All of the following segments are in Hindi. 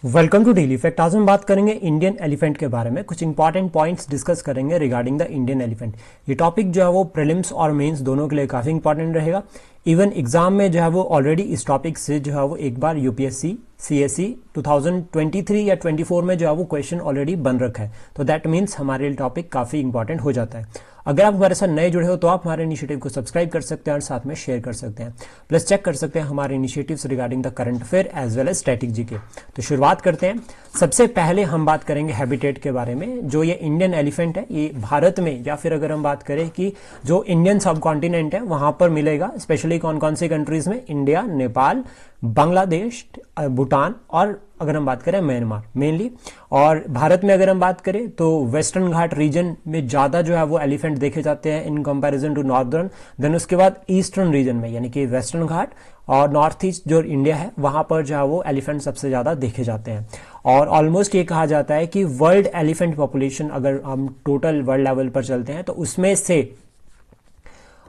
Welcome to daily fact. आज हम बात करेंगे इंडियन एलिफेंट के बारे में। कुछ इंपॉर्टेंट पॉइंट्स डिस्कस करेंगे रिगार्डिंग द इंडियन एलिफेंट। ये टॉपिक जो है वो प्रीलिम्स और मेंस दोनों के लिए काफ़ी इंपॉर्टेंट रहेगा। इवन एग्जाम में जो है वो ऑलरेडी इस टॉपिक से जो है वो एक बार यूपीएससी सीएससी 2023 या 24 में जो है वो क्वेश्चन ऑलरेडी बन रखा है। तो दैट मीन्स हमारे लिए टॉपिक काफ़ी इंपॉर्टेंट हो जाता है। अगर आप हमारे साथ नए जुड़े हो तो आप हमारे इनिशिएटिव को सब्सक्राइब कर सकते हैं और साथ में शेयर कर सकते हैं। प्लस चेक कर सकते हैं हमारे initiatives regarding the current affair as well as strategy के। तो शुरुआत करते हैं। सबसे पहले हम बात करेंगे हैबिटेट के बारे में। जो ये इंडियन एलिफेंट है ये भारत में या फिर अगर हम बात करें कि जो इंडियन सब कॉन्टिनेंट है वहां पर मिलेगा। स्पेशली कौन कौन सी कंट्रीज में? इंडिया, नेपाल, बांग्लादेश, भूटान और अगर हम बात करें म्यांमार मेनली। और भारत में अगर हम बात करें तो वेस्टर्न घाट रीजन में ज़्यादा जो है वो एलिफेंट देखे जाते हैं in comparison to northern. Then उसके बाद ईस्टर्न रीजन में यानी कि वेस्टर्न घाट और नॉर्थ ईस्ट जो इंडिया है वहां पर जो है वो एलिफेंट सबसे ज़्यादा देखे जाते हैं। और ऑलमोस्ट ये कहा जाता है कि वर्ल्ड एलिफेंट पॉपुलेशन अगर हम टोटल वर्ल्ड लेवल पर चलते हैं तो उसमें से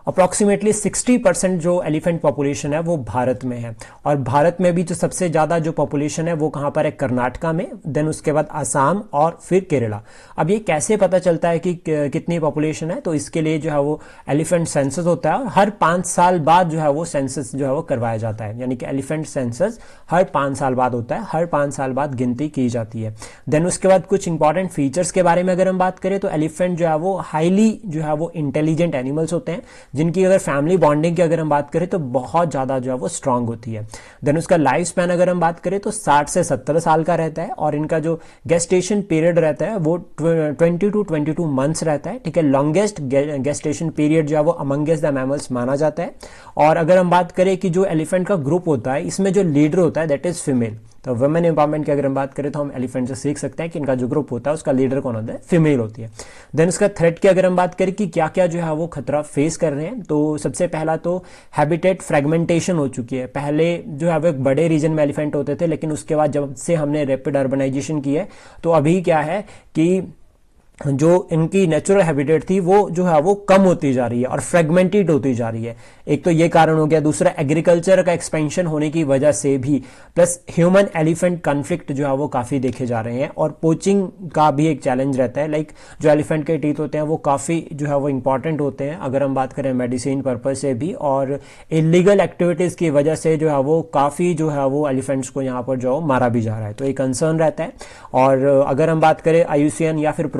अप्रॉक्सीमेटली 60% जो एलिफेंट पॉपुलेशन है वो भारत में है। और भारत में भी जो सबसे ज़्यादा जो पॉपुलेशन है वो कहाँ पर है? कर्नाटका में, देन उसके बाद असम और फिर केरला। अब ये कैसे पता चलता है कि कितनी पॉपुलेशन है? तो इसके लिए जो है वो एलिफेंट सेंसस होता है और हर 5 साल बाद जो है वो सेंसस जो है वो करवाया जाता है। यानी कि एलिफेंट सेंसस हर 5 साल बाद होता है, हर 5 साल बाद गिनती की जाती है। देन उसके बाद कुछ इंपॉर्टेंट फीचर्स के बारे में अगर हम बात करें तो एलिफेंट जो है वो हाईली जो है वो इंटेलिजेंट एनिमल्स होते हैं जिनकी अगर फैमिली बॉन्डिंग की अगर हम बात करें तो बहुत ज़्यादा जो है वो स्ट्रांग होती है। देन उसका लाइफ स्पैन अगर हम बात करें तो 60 से 70 साल का रहता है और इनका जो गेस्टेशन पीरियड रहता है वो 20 टू 22 मंथ्स रहता है। ठीक है, लॉन्गेस्ट गेस्टेशन पीरियड जो है वो अमंगेस्ट द मैमल्स माना जाता है। और अगर हम बात करें कि जो एलिफेंट का ग्रुप होता है इसमें जो लीडर होता है दैट इज फीमेल। तो वुमेन एम्पावरमेंट की अगर हम बात करें तो हम एलिफेंट से सीख सकते हैं कि इनका जो ग्रुप होता है उसका लीडर कौन होता है? फीमेल होती है। देन उसका थ्रेट की अगर हम बात करें कि क्या क्या जो है वो खतरा फेस कर रहे हैं तो सबसे पहला तो हैबिटेट फ्रेगमेंटेशन हो चुकी है। पहले जो है वो एक बड़े रीजन में एलिफेंट होते थे लेकिन उसके बाद जब से हमने रैपिड अर्बनाइजेशन की है तो अभी क्या है कि जो इनकी नेचुरल हैबिटेट थी वो जो है वो कम होती जा रही है और फ्रेगमेंटेड होती जा रही है। एक तो ये कारण हो गया, दूसरा एग्रीकल्चर का एक्सपेंशन होने की वजह से भी, प्लस ह्यूमन एलिफेंट कॉन्फ्लिक्ट जो है वो काफ़ी देखे जा रहे हैं और पोचिंग का भी एक चैलेंज रहता है। लाइक जो एलिफेंट के टीथ होते हैं वो काफ़ी जो है वो इंपॉर्टेंट होते हैं अगर हम बात करें मेडिसिन पर्पज से भी, और इलीगल एक्टिविटीज़ की वजह से जो है वो काफ़ी जो है वो एलिफेंट्स को यहाँ पर जो मारा भी जा रहा है। तो एक कंसर्न रहता है। और अगर हम बात करें आईयूसीएन या फिर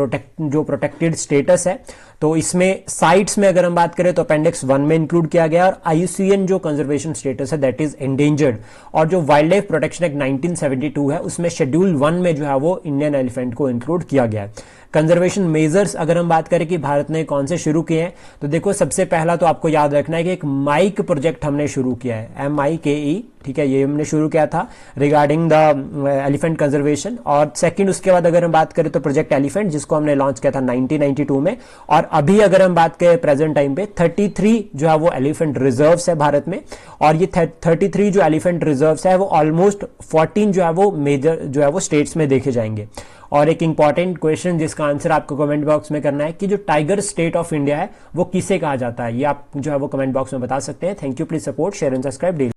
जो प्रोटेक्टेड स्टेटस है तो इसमें साइट्स में अगर हम बात करें तो अपेंडिक्स 1 में इंक्लूड किया गया और आईयूसीएन जो कंजर्वेशन स्टेटस है दैट इज एंडेंजर्ड। और जो वाइल्ड लाइफ प्रोटेक्शन एक्ट 1972 है उसमें शेड्यूल 1 में जो है वो इंडियन एलिफेंट को इंक्लूड किया गया है। कंजर्वेशन मेजर्स अगर हम बात करें कि भारत ने कौन से शुरू किए हैं तो देखो सबसे पहला तो आपको याद रखना है कि एक माइक प्रोजेक्ट हमने शुरू किया है, MIKE। ठीक है, ये हमने शुरू किया था रिगार्डिंग द एलिफेंट कंजर्वेशन। और सेकंड उसके बाद अगर हम बात करें तो प्रोजेक्ट एलिफेंट जिसको हमने लॉन्च किया था 1992 में। और अभी अगर हम बात करें प्रेजेंट टाइम पे 33 जो है वो एलिफेंट रिजर्व्स है भारत में। और ये 33 जो एलिफेंट रिजर्व्स है वो ऑलमोस्ट 14 जो है वो मेजर जो है वो स्टेट्स में देखे जाएंगे। और एक इंपॉर्टेंट क्वेश्चन जिसका आंसर आपको कमेंट बॉक्स में करना है कि जो टाइगर स्टेट ऑफ इंडिया है वो किसे कहा जाता है, ये आप जो है वो कमेंट बॉक्स में बता सकते हैं। Thank you, please support, share and subscribe.